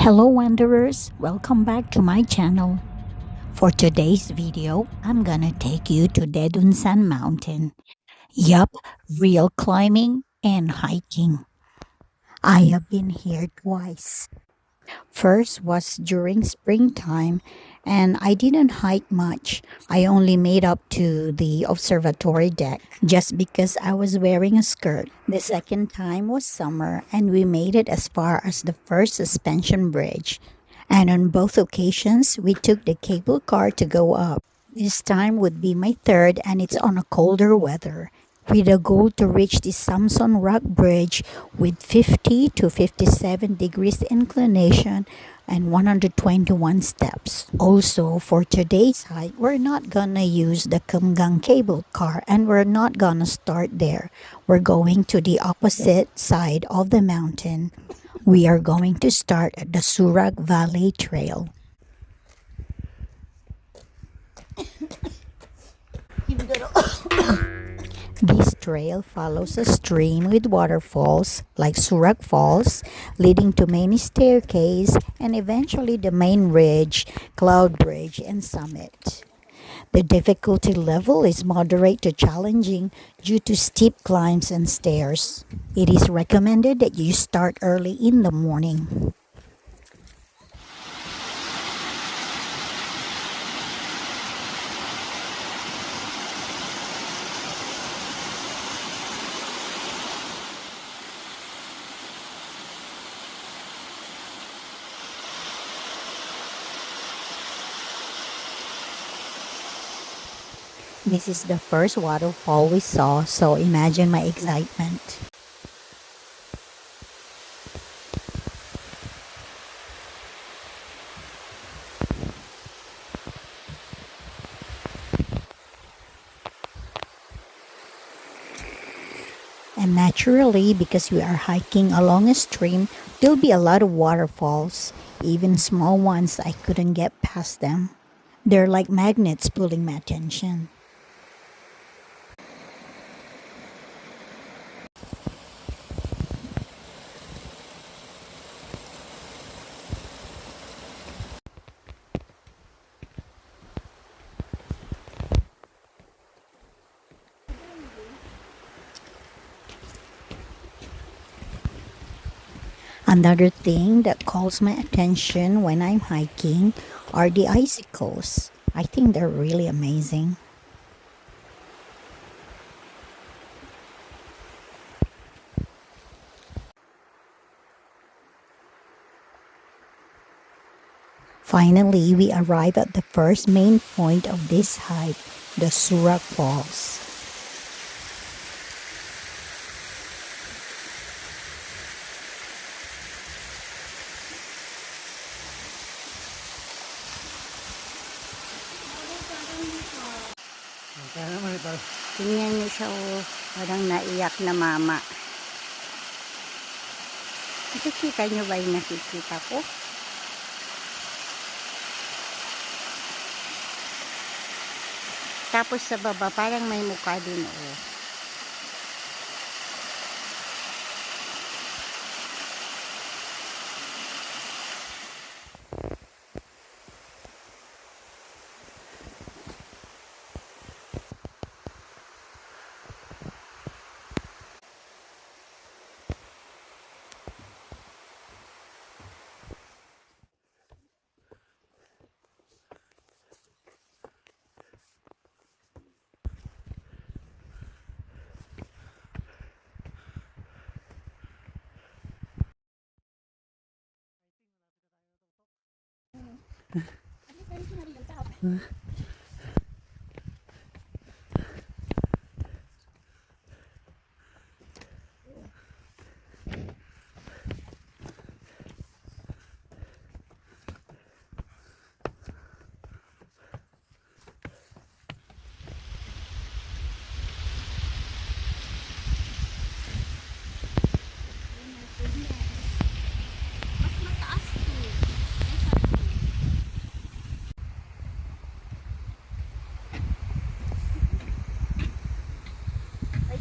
Hello wanderers, welcome back to my channel. For today's video, I'm gonna take you to Dedunsan Mountain. Yup, real climbing and hiking. I have been here twice. First was during springtime and I didn't hike much. I only made up to the observatory deck just because I was wearing a skirt. The second time was summer and we made it as far as the first suspension bridge. And on both occasions, we took the cable car to go up. This time would be my third and it's on a colder weather with a goal to reach the Samson Rock Bridge with 50 to 57 degrees inclination and 121 steps. Also, for today's hike, we're not gonna use the Kumgang cable car and we're not gonna start there. We're going to the opposite side of the mountain. We are going to start at the Surak Valley Trail. This trail follows a stream with waterfalls like Surak Falls, leading to many staircases and eventually the main ridge, Cloud Bridge, and summit. The difficulty level is moderate to challenging due to steep climbs and stairs. It is recommended that you start early in the morning. This is the first waterfall we saw, so imagine my excitement. And naturally, because we are hiking along a stream, there'll be a lot of waterfalls. Even small ones, I couldn't get past them. They're like magnets pulling my attention. Another thing that calls my attention when I'm hiking are the icicles. I think they're really amazing. Finally, we arrive at the first main point of this hike, the Surak Falls. Tingnan niyo siya, oh. Parang naiyak na mama. Nakikita niyo ba yung nakikita ko? Tapos sa baba, parang may mukha din, oh.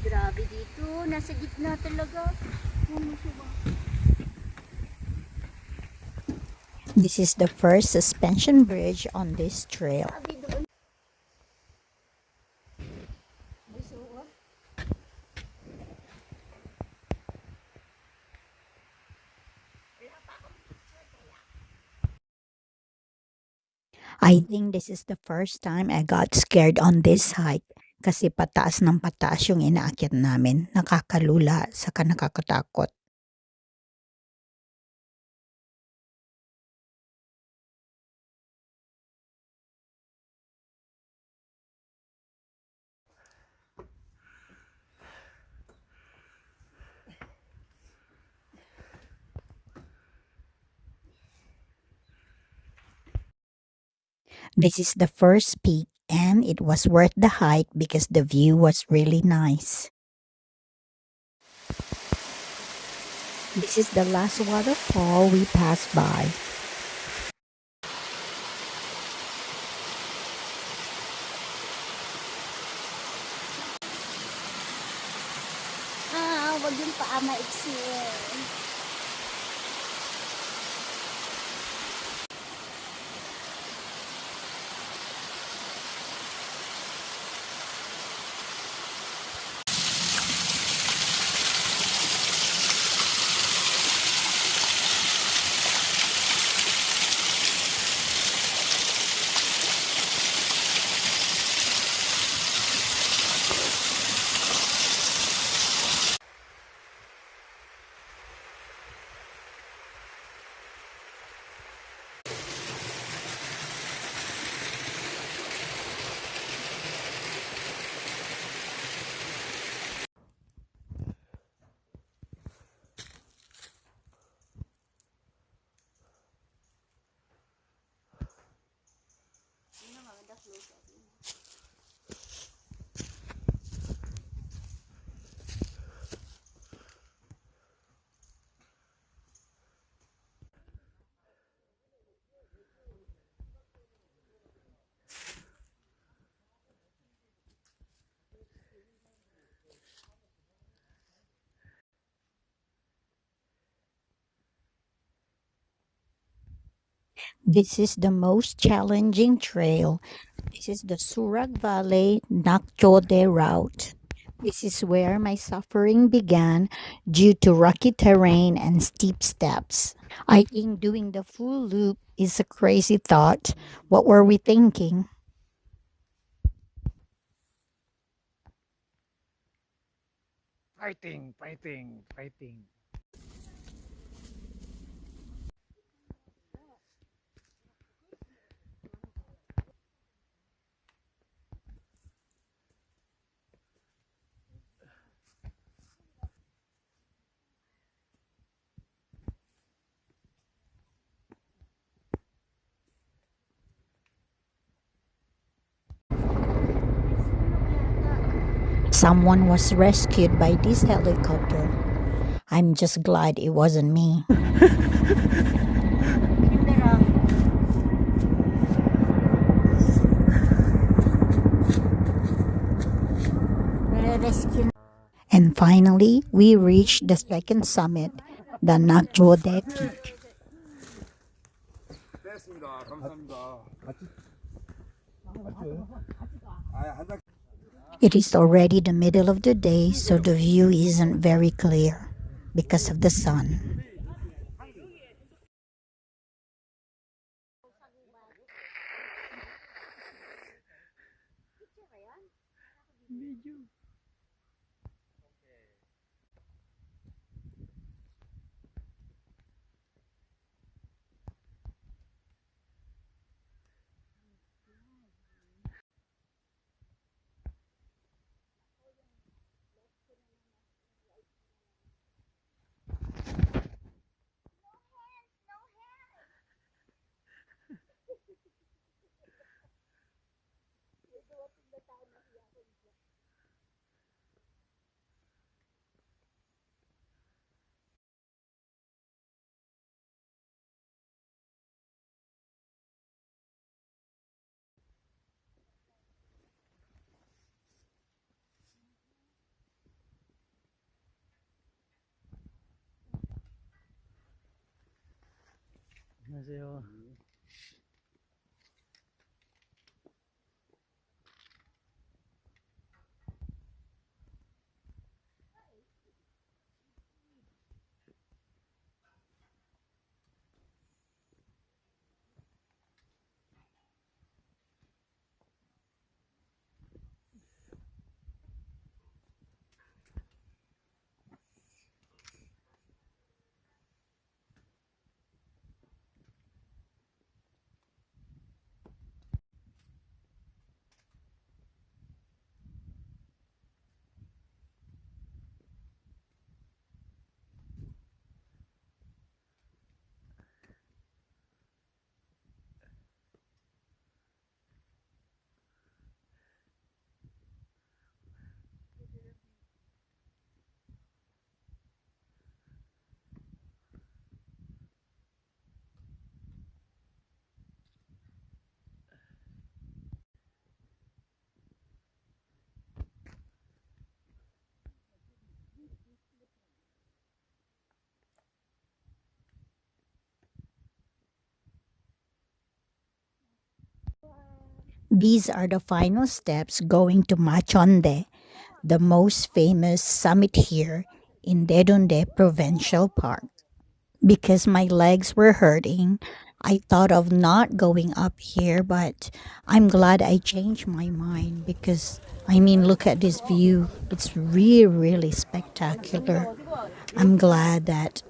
Grabe dito, nasa gitna talaga. Ano siya ba? This is the first suspension bridge on this trail. I think this is the first time I got scared on this hike kasi pataas ng pataas yung inaakyat namin. Nakakalula saka nakakatakot. This is the first peak and it was worth the hike because the view was really nice. This is the last waterfall we passed by. Wag yung paa maiksi. This is the most challenging trail. This is the Surag Valley Nakchode route. This is where my suffering began due to rocky terrain and steep steps. I think doing the full loop is a crazy thought. What were we thinking? Fighting, fighting, fighting. Someone was rescued by this helicopter. I'm just glad it wasn't me. Rescue. And finally, we reached the second summit, the Nakjode Peak. 됐습니다. 감사합니다. It is already the middle of the day, so the view isn't very clear because of the sun. 안녕하세요. These are the final steps going to Machonde, the most famous summit here in Dedonde Provincial Park. Because my legs were hurting, I thought of not going up here, but I'm glad I changed my mind because I mean, look at this view. It's really, really spectacular. I'm glad that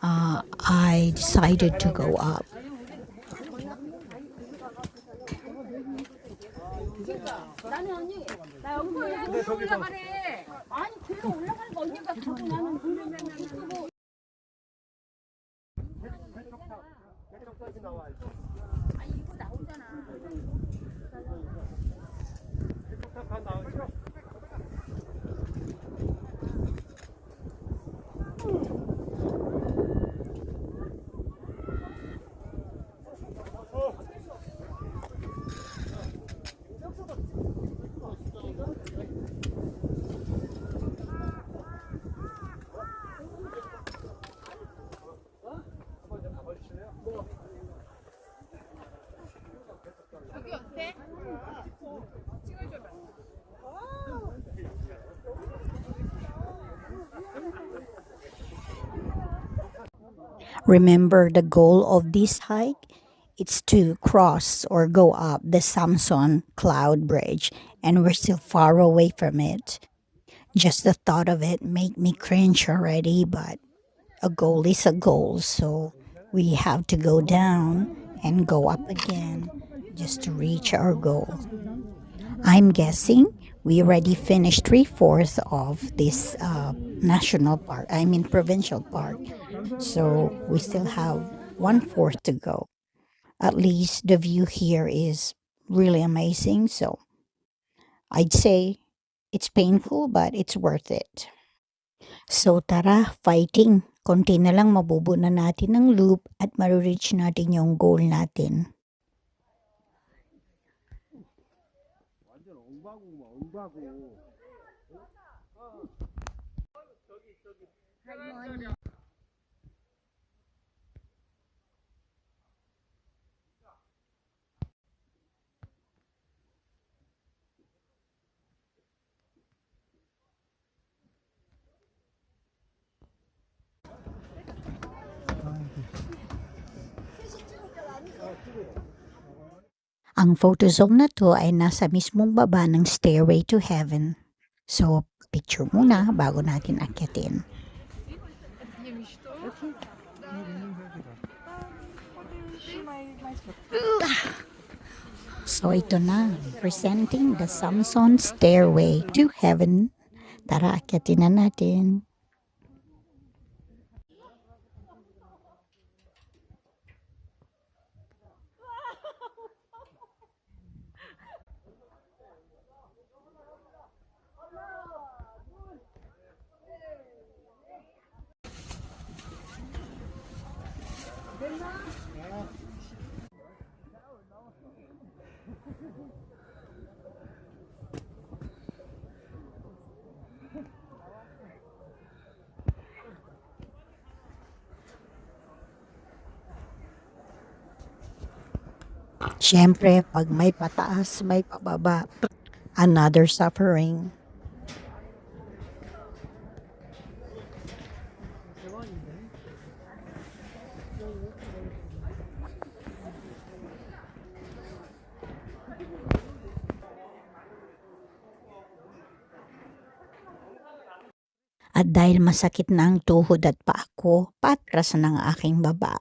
I decided to go up. Remember the goal of this hike? It's to cross or go up the Samson Cloud Bridge, and we're still far away from it. Just the thought of it make me cringe already, but a goal is a goal, so we have to go down and go up again just to reach our goal. I'm guessing we already finished three-fourths of this national park, I mean provincial park. So we still have one-fourth to go. At least the view here is really amazing. So I'd say it's painful, but it's worth it. So tara, fighting. Konti na lang mabubo na natin ang loop at ma-reach natin yung goal natin. Ang photo zone na to ay nasa mismong baba ng Stairway to Heaven. So, picture muna bago natin akyatin. So, ito na. Presenting the Samson Stairway to Heaven. Tara, akyatin na natin. Siyempre, pag may pataas, may pababa. Another suffering. At dahil masakit na ang tuhod at paa ko, patras na ang aking baba.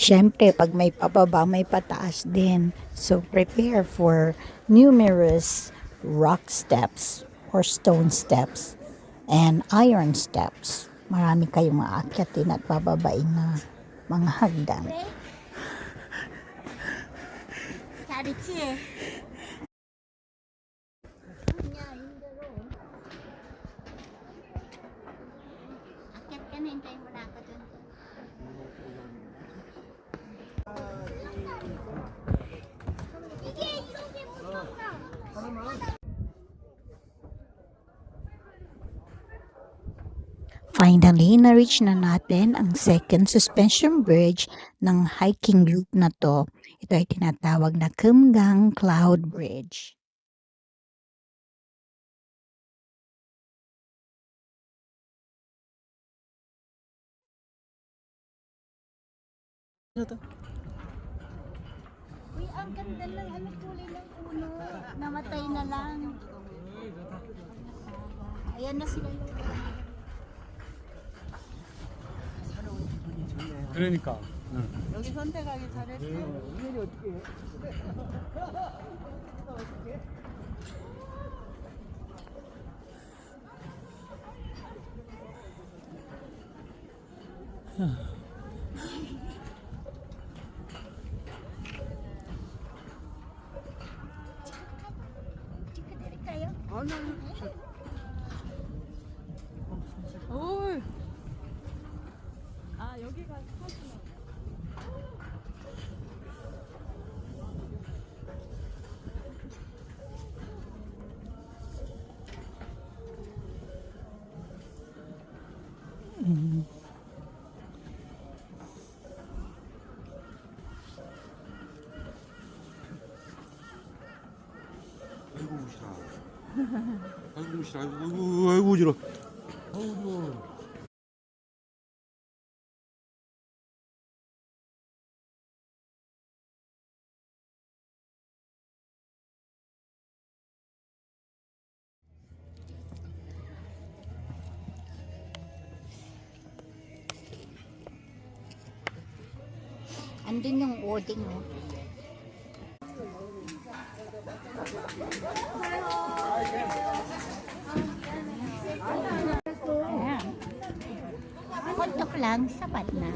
Siyempre, pag may pababa, may pataas din. So, prepare for numerous rock steps or stone steps and iron steps. Marami kayong maakyatin at bababain na mga hagdan. 잘했지? 아꼈 ka na, hintayin mo na ako dun. 이게 이렇게 무섭다. Finally, na-reach na natin ang second suspension bridge ng hiking loop na to. Ito ay tinatawag na Kumgang Cloud Bridge. Uy, ang ganda lang. Ano kulay ng puno? Namatay na lang. Ayan na sila yung... 그러니까. 여기 선택하기 잘했어. 우연히 어떻게 해? 찍어드릴까요? 아니, 아니. 어이. 아, 여기가 사진아. 아이고 무시라. 아이고 무시라. 아이고 어지러. 아이고. Andun yung wording mo. Ayan. Kontok lang, sapat na.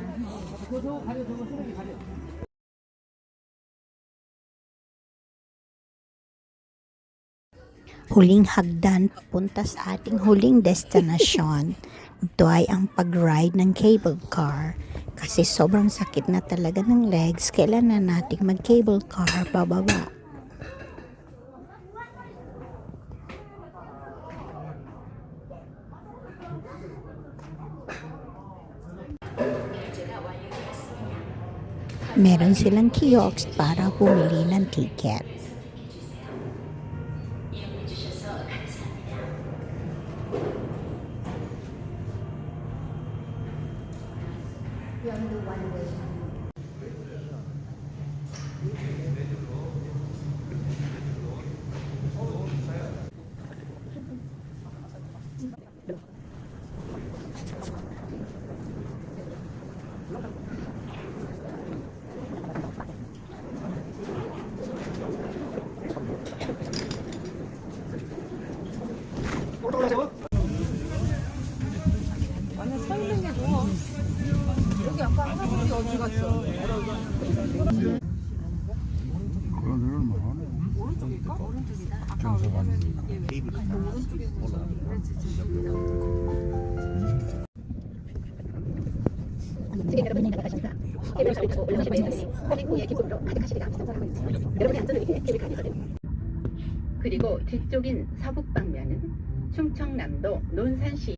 Huling hagdan papunta sa ating huling destinasyon. Ito ay ang pag-ride ng cable car. Kasi sobrang sakit na talaga ng legs, kailangan nating mag-cable car pababa. Meron silang kiosk para bumili ng ticket. 아니, 서 있는 게 좋아. 여기 아까 할아버지 어디 갔어? 오른쪽일까? 오른쪽이다. 아까 그리고 뒤쪽인 서북 방면은 충청남도 논산시